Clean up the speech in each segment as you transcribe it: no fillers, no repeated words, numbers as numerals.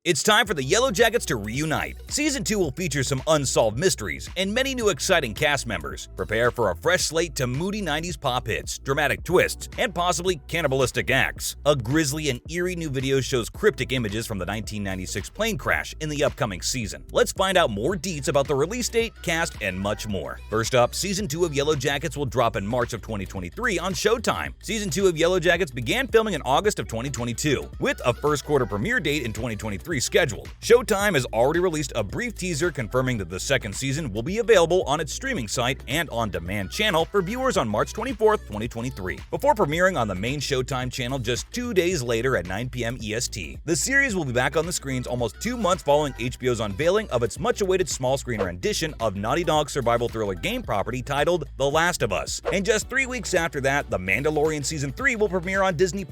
It's time for the Yellowjackets to reunite. Season 2 will feature some unsolved mysteries and many new exciting cast members. Prepare for a fresh slate to moody 90s pop hits, dramatic twists, and possibly cannibalistic acts. A grisly and eerie new video shows cryptic images from the 1996 plane crash in the upcoming season. Let's find out more deets about the release date, cast, and much more. First up, Season 2 of Yellowjackets will drop in March of 2023 on Showtime. Season 2 of Yellowjackets began filming in August of 2022, with a first quarter premiere date in 2023 scheduled. Showtime has already released a brief teaser confirming that the second season will be available on its streaming site and on-demand channel for viewers on March 24, 2023, before premiering on the main Showtime channel just 2 days later at 9 p.m. EST. The series will be back on the screens almost 2 months following HBO's unveiling of its much-awaited small-screen rendition of Naughty Dog's survival thriller game property titled The Last of Us. And just 3 weeks after that, The Mandalorian Season 3 will premiere on Disney+.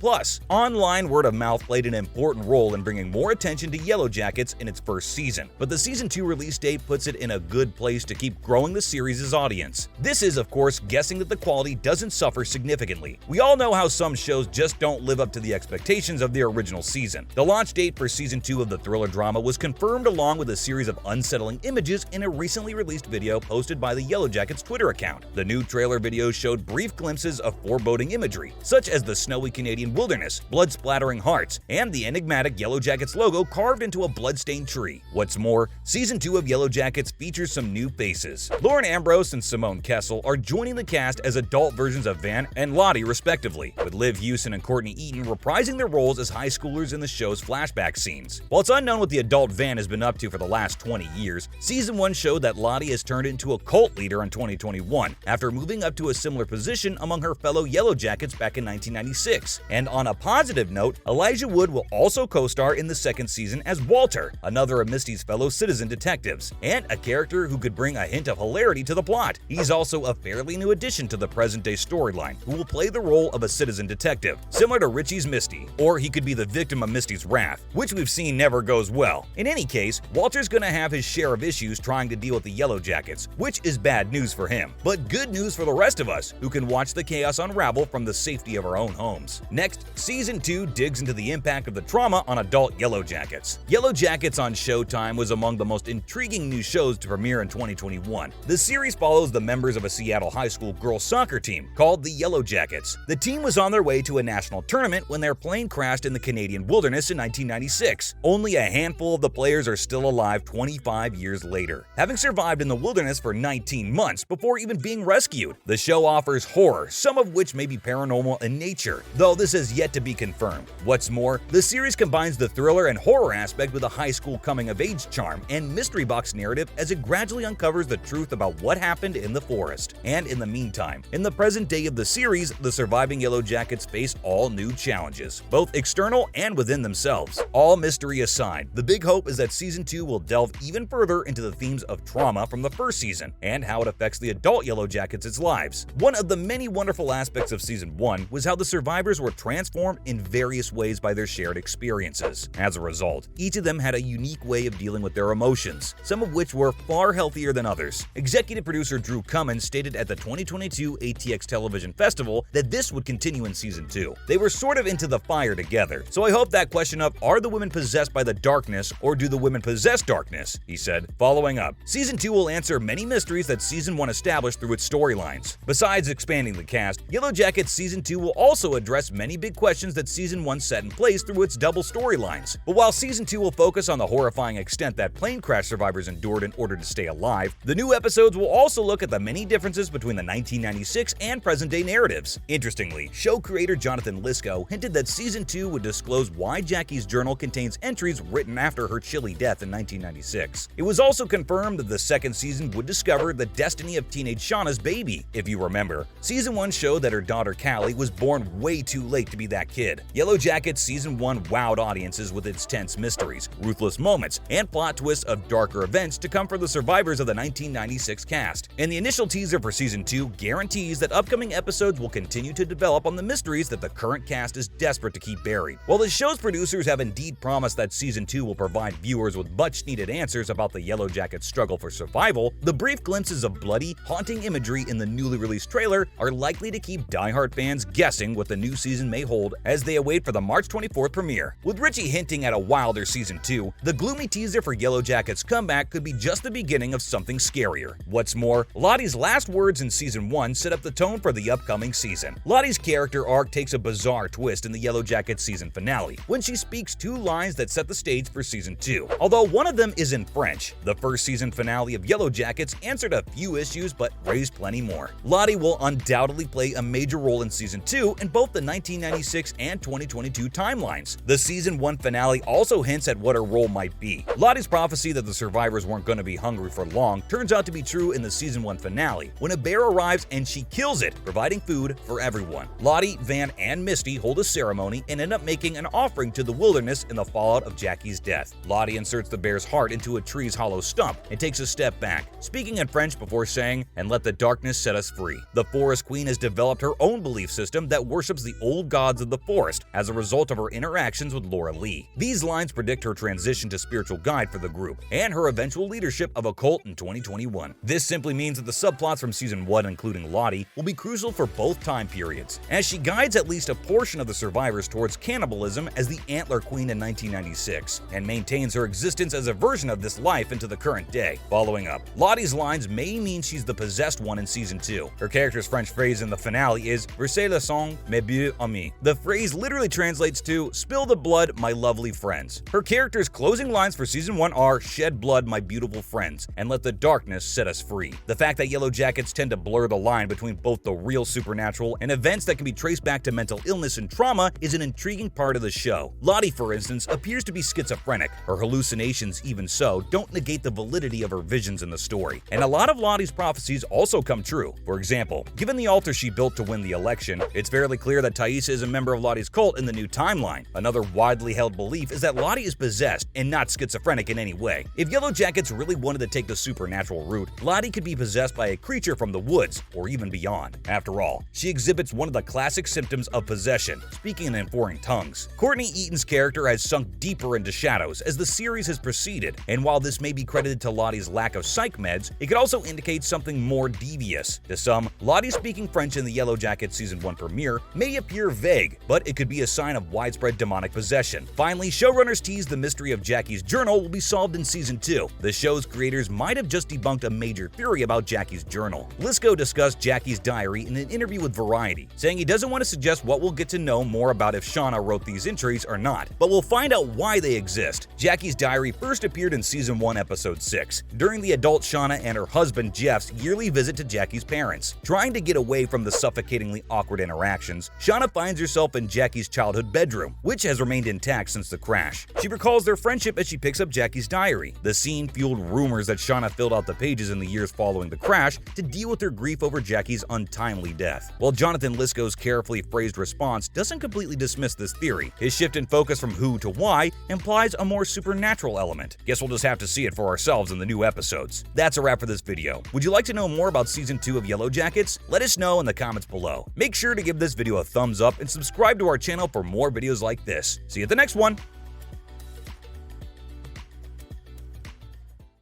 Online word of mouth played an important role in bringing more attention to Yellowjackets in its first season, but the Season 2 release date puts it in a good place to keep growing the series' audience. This is, of course, guessing that the quality doesn't suffer significantly. We all know how some shows just don't live up to the expectations of their original season. The launch date for Season 2 of the thriller drama was confirmed along with a series of unsettling images in a recently released video posted by the Yellowjackets Twitter account. The new trailer video showed brief glimpses of foreboding imagery, such as the snowy Canadian wilderness, blood-splattering hearts, and the enigmatic Yellowjackets logo carved into a bloodstained tree. What's more, Season 2 of Yellowjackets features some new faces. Lauren Ambrose and Simone Kessel are joining the cast as adult versions of Van and Lottie respectively, with Liv Hewson and Courtney Eaton reprising their roles as high schoolers in the show's flashback scenes. While it's unknown what the adult Van has been up to for the last 20 years, Season 1 showed that Lottie has turned into a cult leader in 2021 after moving up to a similar position among her fellow Yellowjackets back in 1996. And on a positive note, Elijah Wood will also co-star in the second season as Walter, another of Misty's fellow citizen detectives, and a character who could bring a hint of hilarity to the plot. He's also a fairly new addition to the present-day storyline, who will play the role of a citizen detective, similar to Richie's Misty, or he could be the victim of Misty's wrath, which we've seen never goes well. In any case, Walter's gonna have his share of issues trying to deal with the Yellowjackets, which is bad news for him, but good news for the rest of us, who can watch the chaos unravel from the safety of our own homes. Next, Season 2 digs into the impact of the trauma on adult Yellowjackets. Yellowjackets on Showtime was among the most intriguing new shows to premiere in 2021. The series follows the members of a Seattle high school girls soccer team called the Yellowjackets. The team was on their way to a national tournament when their plane crashed in the Canadian wilderness in 1996. Only a handful of the players are still alive 25 years later, having survived in the wilderness for 19 months before even being rescued. The show offers horror, some of which may be paranormal in nature, though this has yet to be confirmed. What's more, the series combines the thriller and horror aspect with a high school coming-of-age charm and mystery box narrative as it gradually uncovers the truth about what happened in the forest. And in the meantime, in the present day of the series, the surviving Yellowjackets face all new challenges, both external and within themselves. All mystery aside, the big hope is that Season 2 will delve even further into the themes of trauma from the first season and how it affects the adult Yellowjackets' lives. One of the many wonderful aspects of Season 1 was how the survivors were transformed in various ways by their shared experiences. As a result, each of them had a unique way of dealing with their emotions, some of which were far healthier than others. Executive producer Drew Cummins stated at the 2022 ATX Television Festival that this would continue in Season 2. They were sort of into the fire together, so I hope that question of are the women possessed by the darkness or do the women possess darkness, he said. Following up, Season 2 will answer many mysteries that Season 1 established through its storylines. Besides expanding the cast, Yellowjackets Season 2 will also address many big questions that Season 1 set in place through its double storylines. But while Season 2 will focus on the horrifying extent that plane crash survivors endured in order to stay alive, the new episodes will also look at the many differences between the 1996 and present-day narratives. Interestingly, show creator Jonathan Lisko hinted that Season 2 would disclose why Jackie's journal contains entries written after her chilly death in 1996. It was also confirmed that the second season would discover the destiny of teenage Shauna's baby. If you remember, Season 1 showed that her daughter Callie was born way too late to be that kid. Yellowjackets Season 1 wowed audiences with its tense mysteries, ruthless moments, and plot twists of darker events to come for the survivors of the 1996 cast. And the initial teaser for Season 2 guarantees that upcoming episodes will continue to develop on the mysteries that the current cast is desperate to keep buried. While the show's producers have indeed promised that Season 2 will provide viewers with much-needed answers about the Yellowjackets' struggle for survival, the brief glimpses of bloody, haunting imagery in the newly released trailer are likely to keep diehard fans guessing what the new season may hold as they await for the March 24th premiere. With Richie hinting at a wild Wilder Season 2, the gloomy teaser for Yellowjackets' comeback could be just the beginning of something scarier. What's more, Lottie's last words in Season 1 set up the tone for the upcoming season. Lottie's character arc takes a bizarre twist in the Yellowjackets season finale, when she speaks 2 lines that set the stage for Season 2. Although one of them is in French, the first season finale of Yellowjackets answered a few issues but raised plenty more. Lottie will undoubtedly play a major role in Season 2 in both the 1996 and 2022 timelines. The Season 1 finale also hints at what her role might be. Lottie's prophecy that the survivors weren't going to be hungry for long turns out to be true in the Season 1 finale, when a bear arrives and she kills it, providing food for everyone. Lottie, Van, and Misty hold a ceremony and end up making an offering to the wilderness in the fallout of Jackie's death. Lottie inserts the bear's heart into a tree's hollow stump and takes a step back, speaking in French before saying, "And let the darkness set us free." The Forest Queen has developed her own belief system that worships the old gods of the forest as a result of her interactions with Laura Lee. These lines predict her transition to spiritual guide for the group and her eventual leadership of a cult in 2021. This simply means that the subplots from Season 1, including Lottie, will be crucial for both time periods, as she guides at least a portion of the survivors towards cannibalism as the Antler Queen in 1996, and maintains her existence as a version of this life into the current day. Following up, Lottie's lines may mean she's the possessed one in Season 2. Her character's French phrase in the finale is "Versez le sang, mes beaux amis." The phrase literally translates to "Spill the blood, my lovely friends." Her character's closing lines for Season 1 are "Shed blood, my beautiful friends, and let the darkness set us free." The fact that Yellowjackets tend to blur the line between both the real supernatural and events that can be traced back to mental illness and trauma is an intriguing part of the show. Lottie, for instance, appears to be schizophrenic. Her hallucinations, even so, don't negate the validity of her visions in the story. And a lot of Lottie's prophecies also come true. For example, given the altar she built to win the election, it's fairly clear that Taissa is a member of Lottie's cult in the new timeline. Another widely held belief is that Lottie is possessed and not schizophrenic in any way. If Yellowjackets really wanted to take the supernatural route, Lottie could be possessed by a creature from the woods or even beyond. After all, she exhibits one of the classic symptoms of possession, speaking in foreign tongues. Courtney Eaton's character has sunk deeper into shadows as the series has proceeded, and while this may be credited to Lottie's lack of psych meds, it could also indicate something more devious. To some, Lottie speaking French in the Yellowjackets Season 1 premiere may appear vague, but it could be a sign of widespread demonic possession. Finally, showrunners tease the mystery of Jackie's journal will be solved in Season 2. The show's creators might have just debunked a major theory about Jackie's journal. Lisko discussed Jackie's diary in an interview with Variety, saying he doesn't want to suggest what we'll get to know more about if Shauna wrote these entries or not, but we'll find out why they exist. Jackie's diary first appeared in Season 1, Episode 6, during the adult Shauna and her husband Jeff's yearly visit to Jackie's parents. Trying to get away from the suffocatingly awkward interactions, Shauna finds herself in Jackie's childhood bedroom, which has remained intact since the crash. She recalls their friendship as she picks up Jackie's diary. The scene fueled rumors that Shauna filled out the pages in the years following the crash to deal with her grief over Jackie's untimely death. While Jonathan Lisko's carefully phrased response doesn't completely dismiss this theory, his shift in focus from who to why implies a more supernatural element. Guess we'll just have to see it for ourselves in the new episodes. That's a wrap for this video. Would you like to know more about Season 2 of Yellowjackets? Let us know in the comments below. Make sure to give this video a thumbs up and subscribe to our channel for more videos like this. See you at the next one!